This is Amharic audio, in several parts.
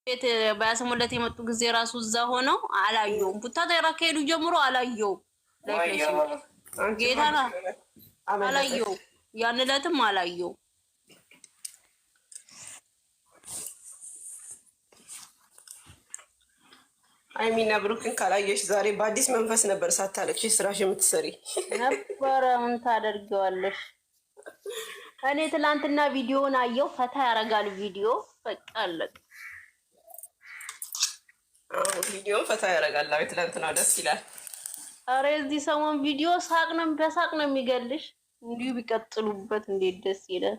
ቤት ባያሰሙለት የመጡ ጊዜ ራሱ እዛ ሆነው አላየውም። ቡታጅራ ከሄዱ ጀምሮ አላየውም። ጌታና አላየው ያን ዕለትም አላየው። አይሚና ብሩክን ካላየሽ ዛሬ በአዲስ መንፈስ ነበር ሳታለቅሽ ስራሽ የምትሰሪ ነበረ። ምን ታደርጊዋለሽ? እኔ ትላንትና ቪዲዮውን አየው። ፈታ ያረጋል ቪዲዮ በቃ አለቅ። ቪዲዮውን ፈታ ያረጋል። አይ ትላንትና ደስ ይላል። አረ እዚህ ሰሞን ቪዲዮ ሳቅ ነው በሳቅ ነው የሚገልሽ። እንዲሁ ቢቀጥሉበት እንዴት ደስ ይላል።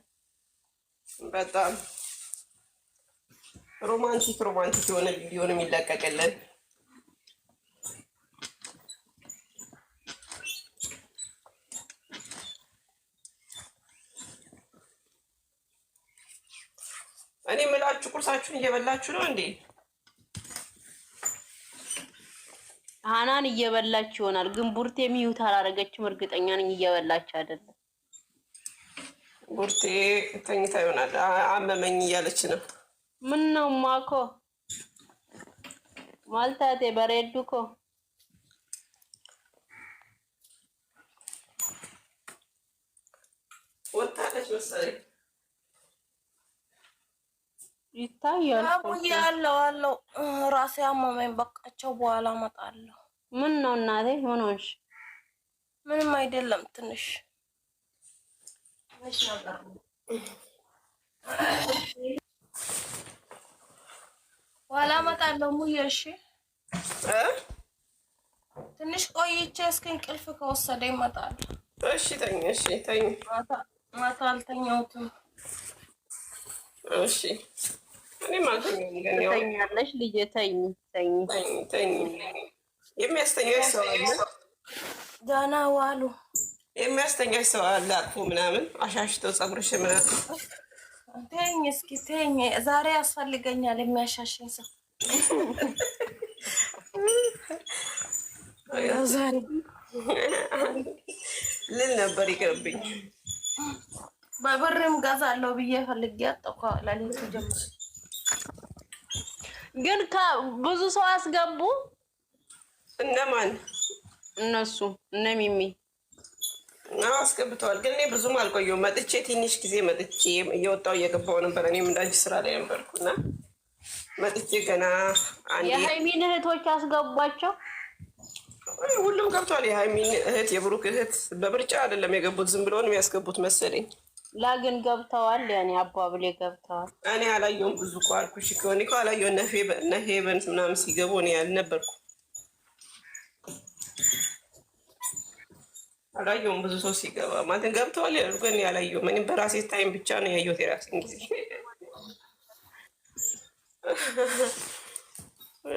በጣም ሮማንቲክ የሆነ ቪዲዮ ነው የሚለቀቅልን። እኔ የምላችሁ ቁርሳችሁን እየበላችሁ ነው እንዴ? ሃናን እየበላች ይሆናል፣ ግን ቡርቴ ሚዩት አላረገችም። እርግጠኛ ነኝ እየበላች አይደለም። ቡርቴ ተኝታ ይሆናል። አመመኝ እያለች ነው። ምን ነው ማኮ ማልታቴ በሬዱኮ ወጣለች መሰለኝ። ይታያል። አለው ራሴ አመመኝ። በቃቸው በኋላ እመጣለሁ። ምን ነው እናቴ ምን ሆንሽ? ምንም አይደለም። ትንሽ በኋላ እመጣለሁ። ሙየሽ ትንሽ ቆይቼ እስኪ እንቅልፍ ከወሰደኝ እመጣለሁ። እሺ ተኝ። እሺ ተኝ። ማታ አልተኛሁትም። እሺ እኔ ማለት ነው ተኛለሽ ልጄ ተኝ። የሚያስተኛሽ ሰው አለ? ደህና ዋሉ። የሚያስተኛሽ ሰው አለ? አቅፎ ምናምን አሻሽተው ፀጉርሽ ምናምን። ተኝ እስኪ ተኝ። ዛሬ ያስፈልገኛል የሚያሻሽኝ ሰው። ዛሬ ልል ነበር ይቅርብኝ። በብርም ገዛለሁ ብዬ ፈልጌ አጠቋ ለሊቱ ጀምሮ ግን ብዙ ሰው አስገቡ። እነማን? እነሱ እነ ሚሚ አስገብተዋል። ግን እኔ ብዙም አልቆየሁም። መጥቼ ትንሽ ጊዜ መጥቼ እየወጣሁ እየገባሁ ነበር። እኔም እንዳንቺ ስራ ላይ ነበርኩና መጥቼ ገና አንዴ የሃይሚን እህቶች አስገቧቸው። ሁሉም ገብቷል። የሃይሚን እህት የብሩክ እህት በምርጫ አይደለም የገቡት፣ ዝም ብሎ ነው የሚያስገቡት መሰለኝ። ላግን ገብተዋል። ያኔ አባብሌ ገብተዋል። እኔ አላየሁም። ብዙ እኮ አልኩሽ እኮ እኔ እኮ አላየሁም። ነሄበን ምናምን ሲገቡ እኔ ያልነበርኩ አላየሁም። ብዙ ሰው ሲገባ ማለት ገብተዋል ያሉ ግን ያላየሁም። እኔ በራሴ ታይም ብቻ ነው ያየሁት የራሴን ጊዜ።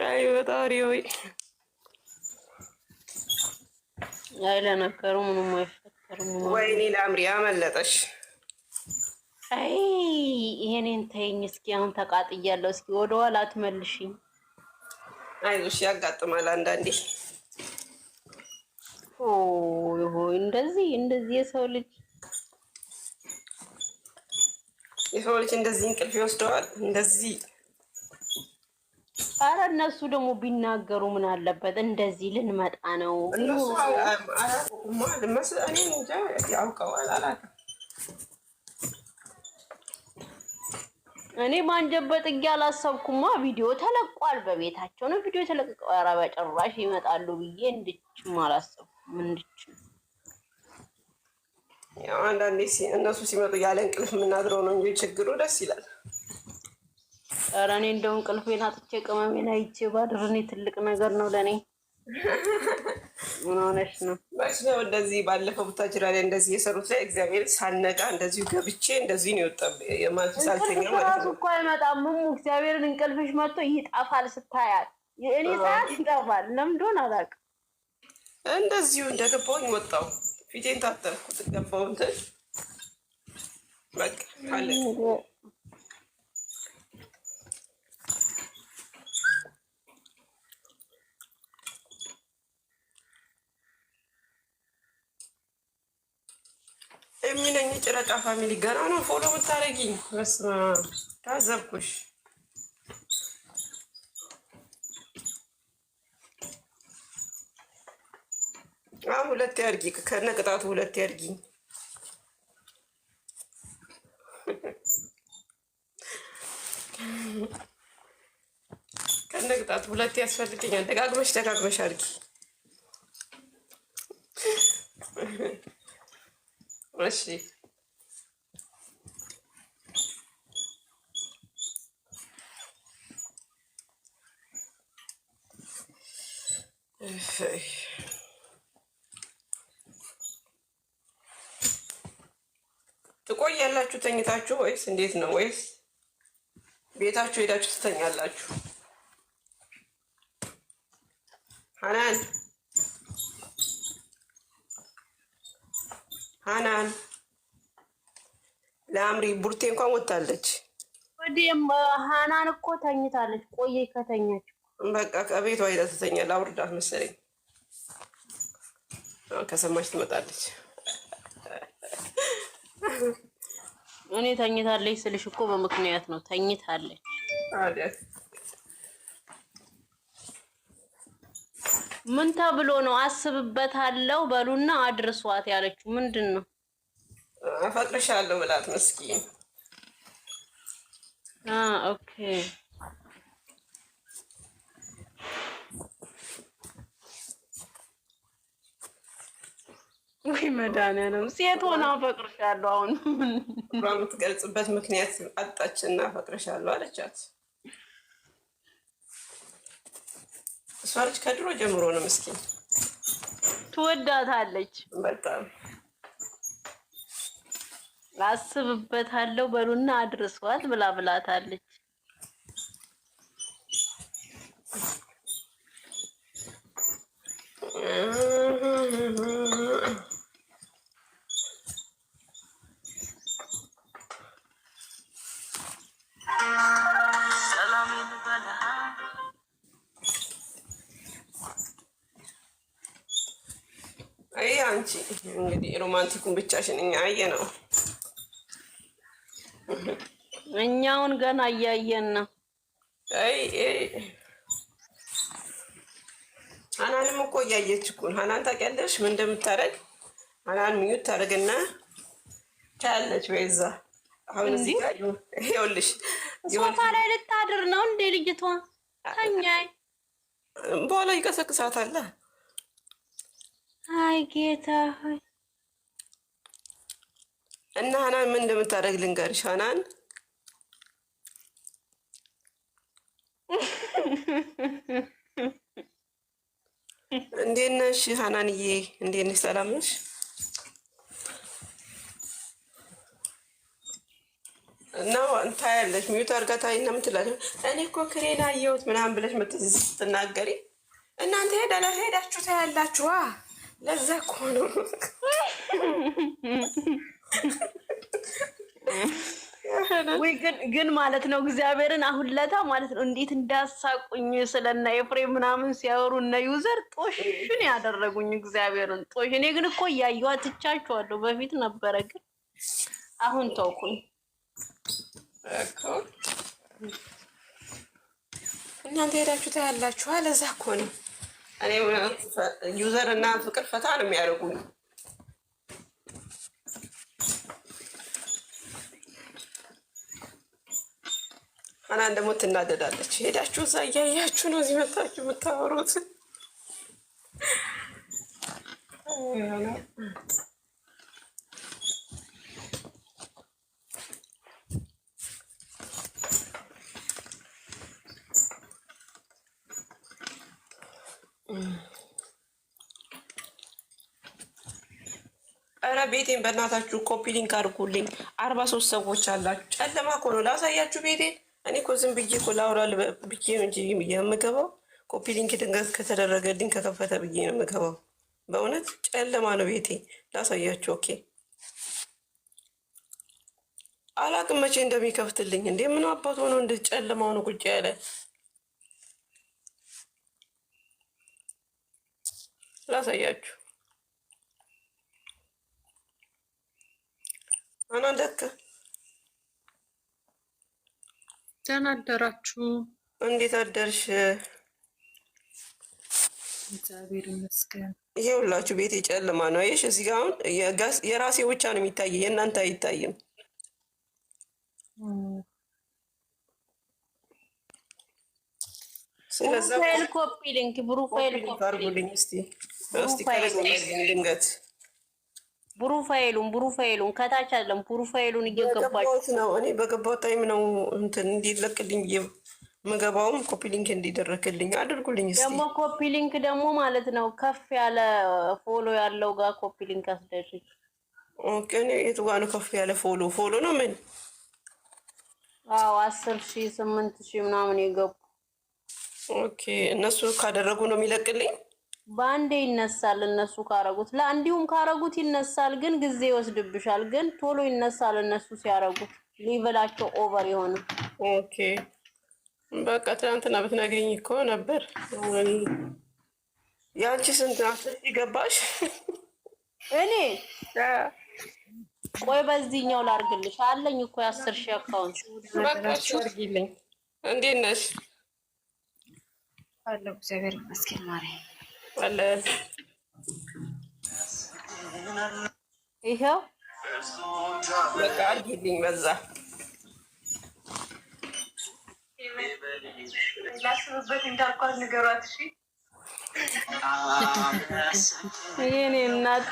አይ በጣሪ ወይ አይ ለነገሩ ምንም አይፈጠርም። ወይኔ ላምሪ አመለጠሽ። አይ ይሄኔን ተይኝ እስኪ። አሁን ተቃጥያለሁ። እስኪ ወደ ኋላ አትመልሽኝ። አይዞሽ ያጋጥማል አንዳንዴ። ኦይ እንደዚህ የሰው ልጅ እንደዚህ እንቅልፍ ይወስደዋል እንደዚህ። አረ እነሱ ደግሞ ቢናገሩ ምን አለበት? እንደዚህ ልንመጣ ነው እነሱ እኔ እንጃ ያውቀዋል አላውቅም። እኔ ማንጀበት ጥጊ አላሰብኩማ። ቪዲዮ ተለቋል። በቤታቸው ነው ቪዲዮ ተለቀቀው። ኧረ በጭራሽ ይመጣሉ ብዬ እንድችም አላሰብኩም። ያው አንዳንዴ እነሱ ሲመጡ ያለ እንቅልፍ የምናድረው ነው እንጂ ችግሩ ደስ ይላል። ኧረ እኔ እንደው እንቅልፌን አጥቼ ቅመሜን አይቼ ባድር እኔ ትልቅ ነገር ነው ለእኔ። ምን ሆነሽ ነው? መች ነው እንደዚህ ባለፈው ቡታጅራ ላይ እንደዚህ የሰሩት ላይ እግዚአብሔር ሳነቃ እንደዚሁ ገብቼ እንደዚህ ነው የወጣብኝ። የማልተሳልተኛ ማለት ነው እኮ አይመጣም። እግዚአብሔርን እንቅልፍሽ መጥቶ ይጠፋል ስታያል። እኔ ሰዓት ይጠፋል። ለምን እንደሆነ አላውቅም። እንደዚሁ እንደገባሁኝ ወጣሁ። ፊቴን ታጠብኩት ገባሁ እንትን በቃ አለ። የሚነኝ ጨረቃ ፋሚሊ ገና ነው ፎሎ የምታደርጊኝ። በስመ አብ ታዘብኩሽ። ሁለቴ አድርጊ፣ ከነ ቅጣቱ ሁለቴ አድርጊ። ከነ ቅጣቱ ሁለቴ ያስፈልገኛል። ደጋግመሽ አድርጊ። እሺ ትቆያላችሁ ተኝታችሁ ወይስ እንዴት ነው? ወይስ ቤታችሁ ሄዳችሁ ትተኛላችሁ? ሀናን ለአምሪ ቡርቴ እንኳን ወጣለች። ወዲም ሀናን እኮ ተኝታለች። ቆየ ከተኛች በቃ ከቤቷ ሄዳ ትተኛል። አውርዳት መሰለኝ ከሰማች ትመጣለች። እኔ ተኝታለች ስልሽ እኮ በምክንያት ነው። ተኝታለች። ምን ተብሎ ነው? አስብበታለሁ በሉና አድርሷት ያለችው ምንድን ነው? አፈቅርሻለሁ ብላት መስኪን። ኦኬ ወይ መድኃኒዓለም ሴት ሆና አፈቅርሻለሁ። አሁን የምትገልጽበት ምክንያት አጣችና አፈቅርሻለሁ አለቻት። እሷ ልጅ ከድሮ ጀምሮ ነው ምስኪን ትወዳታለች በጣም። አስብበታለሁ በሉና አድርሷት ብላታለች። አይ አንቺ እንግዲህ ሮማንቲኩን ብቻሽን እኛ አየነው። እኛውን ገና እያየን ነው። አይ ሀናንም እኮ እያየች እኮ ነው። ሀናን ታውቂያለሽ ምን እንደምታደርግ? ሀናን ሚዩት ታደርግና ታያለች። በይዛ አሁን እዚህ ጋር ይኸውልሽ ሶፋ ላይ ልታድር ነው እንዴ ልጅቷ? ተኛይ በኋላ ይቀሰቅሳታል። አይ ጌታ ሆይ። እና ሀናን ምን እንደምታደርግ ልንገርሽ። ሀናን እንዴት ነሽ ሀናንዬ? እንዴት ነሽ? ሰላም ነሽ? እና ታያለሽ ሚዩት አድርጋ ታይና የምትላለች እኔ እኮ ክሬን አየሁት ምናምን ብለሽ ስትናገሪ እናንተ ሄዳችሁ ታያላችኋ። ለዛ እኮ ነው ወይ ግን ማለት ነው እግዚአብሔርን አሁን ለታ ማለት ነው እንዴት እንዳሳቁኝ ስለና ኤፍሬም ምናምን ሲያወሩ እና ዩዘር ጦሽን ያደረጉኝ እግዚአብሔርን ጦሽ። እኔ ግን እኮ እያየኋት ትቻቸዋለሁ። በፊት ነበረ ግን አሁን ተውኩኝ እኮ። እናንተ ሄዳችሁ ታያላችኋ። ለዛ እኮ ነው እኔ ዩዘር እና ፍቅር ፈታ ነው የሚያደርጉኝ። ሀናን ደግሞ ትናደዳለች። ሄዳችሁ እዛ እያያችሁ ነው እዚህ መታችሁ የምታወሩት። ኧረ ቤቴን በእናታችሁ ኮፒ ሊንክ አድርጉልኝ። 43 ሰዎች አላችሁ። ጨለማ እኮ ነው። ላሳያችሁ ቤቴን። እኔ እኮ ዝም ብዬ እኮ ላውራል ብዬ ነው እንጂ የምገባው። ኮፒ ሊንክ ድንገት ከተደረገልኝ ከከፈተ ብዬ ነው የምገባው። በእውነት ጨለማ ነው ቤቴ። ላሳያችሁ። ኦኬ አላቅም መቼ እንደሚከፍትልኝ። እንዴ ምን አባት ሆኖ እንደ ጨለማ ሆኖ ቁጭ ያለ ላሳያችሁ። አናንደክ ደህና አደራችሁ? እንዴት አደርሽ? እግዚአብሔር ይመስገን። ይሄ ሁላችሁ ቤት የጨለማ ነው። አየሽ እዚህ ጋር አሁን የራሴ ብቻ ነው የሚታየ፣ የእናንተ አይታይም። ስለዚህ ፕሮፋይል ኮፒ ሊንክ ፕሮፋይል ኮፒ አድርጉልኝ እስቲ ድንገት ፕሮፋይሉን ከታች አለም ፕሮፋይሉን እየገባችሁ ነው። እኔ በገባው ታይም ነው እንትን እንዲለቅልኝ ምገባውም ኮፒ ሊንክ እንዲደረግልኝ አድርጉልኝ እስቲ። ደግሞ ኮፒ ሊንክ ደግሞ ማለት ነው ከፍ ያለ ፎሎ ያለው ጋር ኮፒ ሊንክ አስደርግ። ኦኬ እኔ የቱ ጋር ነው ከፍ ያለ ፎሎ ነው ምን? አዎ 10,000 8,000 ምናምን የገቡ ኦኬ እነሱ ካደረጉ ነው የሚለቅልኝ። በአንዴ ይነሳል እነሱ ካረጉት፣ ለአንዲሁም ካረጉት ይነሳል፣ ግን ጊዜ ይወስድብሻል። ግን ቶሎ ይነሳል እነሱ ሲያረጉት ሊቨላቸው ኦቨር የሆነ። ኦኬ በቃ ትናንትና ብትነግሪኝ እኮ ነበር። ያንቺ ስንት ገባሽ? እኔ ቆይ በዚህኛው ላርግልሽ አለኝ እኮ 10,000 አካውንት። በቃ አርጊልኝ። እንዴት ነሽ? አለሁ እግዚአብሔር ይመስገን። ማርያም አለ ይሄው በቃ አርጊልኝ በዛ ላስብበት እንዳልኳት ንገሯት። እሺ የኔ እናት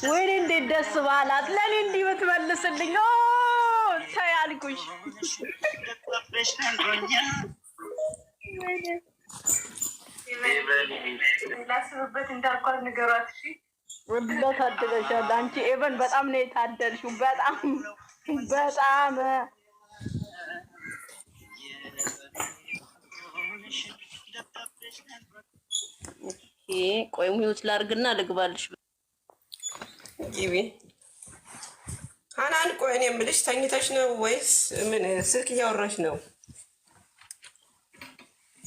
ወይኔ እንዴት ደስ ባላት ለኔ እንዲህ ብትመልስልኝ። ተይ አልኩሽ። ላስብበት እንዳልኳት ንገሯት። እሺ ወድላ ታደለሻል። አንቺ ኤቨን በጣም ነው የታደልሽው። በጣም ቆይ ሚውት ላርግና ልግባልሽ። ግቢ ሀናን። ቆይ እኔ የምልሽ ተኝተሽ ነው ወይስ ምን ስልክ እያወራሽ ነው?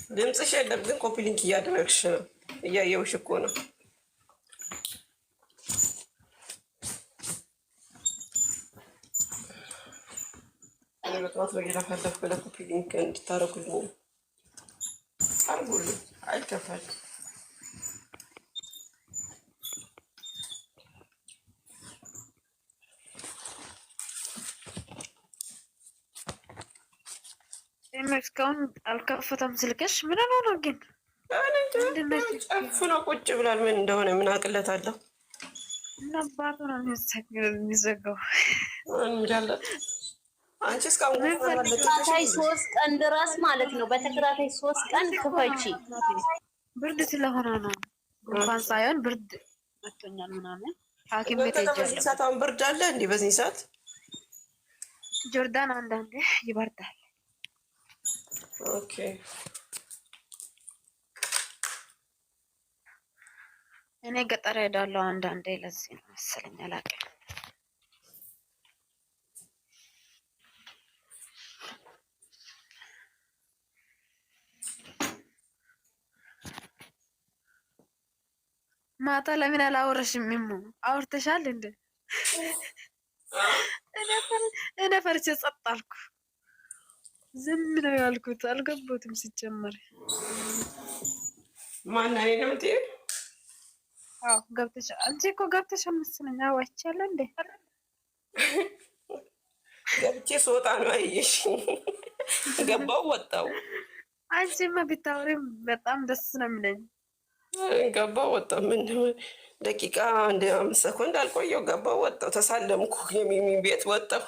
ድምፅሽ የለም ግን ኮፒ ሊንክ እያደረግሽ ነው። እያየውሽ እኮ ነው። በጠዋት በጌታ ፈለኩ ለኮፒ ሊንክ እንድታረጉልኝ አርጉልኝ። አይከፋል። እስካሁን አልከፈተም ስልክሽ። ምን ነው ግን ጨፍኖ ቁጭ ብላል። ምን እንደሆነ ምን አቅለታለሁ። እናባቱ ነው የሚዘጋው። አንቺ እስካሁን በተከታታይ 3 ቀን ድረስ ማለት ነው። በተከታታይ 3 ቀን ክፈቺ። ብርድ ስለሆነ ነው። እንኳን ሳይሆን ብርድ መቶኛል ምናምን ሐኪም ቤት ሄጃለሁ። በዚህ ሰዓት አሁን ብርድ አለ እንዴ? በዚህ ሰዓት ጆርዳን አንዳንዴ ይበርዳል። ኦኬ እኔ ገጠር ሄዳለሁ አንዳንዴ። ለዚህ ነው መሰለኝ አላውቅም። ማታ ለምን አላወራሽም? ሚሙ አውርተሻል እንዴ? እኔ ፈርቼ ጸጥ አልኩ። ዝም ነው ያልኩት። አልገባሁትም ሲጀመር። ማን ነው የምትይው? አዎ ገብተሻል። አንቺ እኮ ገብተሻል መሰለኝ። አዋቻለሁ እንዴ? ገብቼ ስወጣ ነው አየሽ። ገባው ወጣው። አንቺማ ብታወሪም በጣም ደስ ነው የሚለኝ። ገባው ወጣው። ምን ደቂቃ እንደ 5 ሰኮንድ አልቆየው። ገባው ወጣው። ተሳለምኩ። የሚሚ ቤት ወጣው።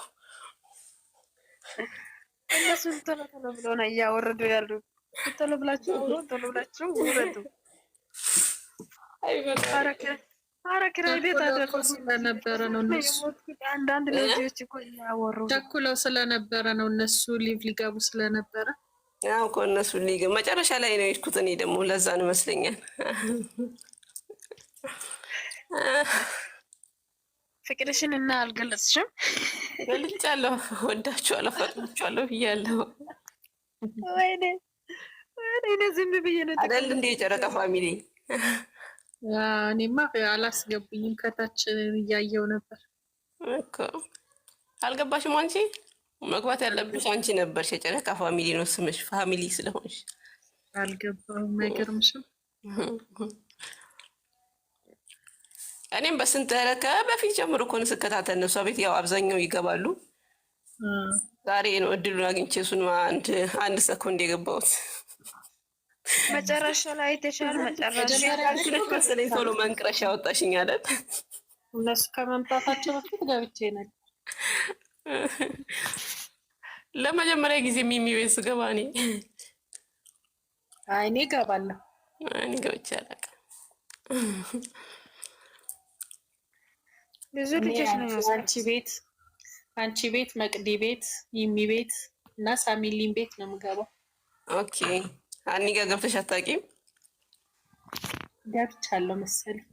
እነሱ ቶሎ ብሎ ነው እያወረዱ ያሉ። ቶሎ ብላችሁ አውሩ፣ ቶሎ ብላችሁ ውረዱ። አረክራ ቤት አደረጉ ስለነበረ ነው እነሱ። አንዳንድ ልጆች እኮ እያወሩ ቸኩለው ስለነበረ ነው እነሱ ሊቭ ሊገቡ ስለነበረ። ያው እኮ እነሱ ሊገቡ መጨረሻ ላይ ነው የሄድኩት። እኔ ደግሞ ለዛ ነው ይመስለኛል። ፍቅርሽን እና አልገለጽሽም? ገልጫለሁ። ወዳችኋለሁ፣ ፈቅዳችኋለሁ ብያለሁ። ወይኔ እኔ ዝም ብዬ ነው አይደል እንዴ? የጨረቃ ፋሚሊ እኔማ አላስገቡኝም። ከታች እያየው ነበር እኮ። አልገባሽም አንቺ? መግባት ያለብሽ አንቺ ነበርሽ። የጨረቃ ፋሚሊ ነው ስምሽ፣ ፋሚሊ ስለሆንሽ አልገባሁም። አይገርምሽም? እኔም በስንት በፊት ጀምሮ እኮ ነው ስከታተል ነው። እሷ ቤት ያው አብዛኛው ይገባሉ። ዛሬ ነው እድሉን አግኝቼ እሱን አንድ ሰኮንድ የገባሁት። መጨረሻ ላይ ተሻል መጨረሻ መሰለኝ ቶሎ መንቅረሻ ያወጣሽኝ አይደል? እነሱ ከመምጣታቸው በፊት ገብቼ ነበር። ለመጀመሪያ ጊዜ ሚሚ ቤት ስገባ እኔ እገባለሁ። እኔ ገብቼ አላውቅም። ብዙ ልጆች ነው አንቺ ቤት፣ መቅዲ ቤት፣ ይሚ ቤት እና ሳሚሊን ቤት ነው የምገባው። ኦኬ። አኒ ጋር ገብተሽ አታውቂም? ገብቻለሁ መሰለኝ።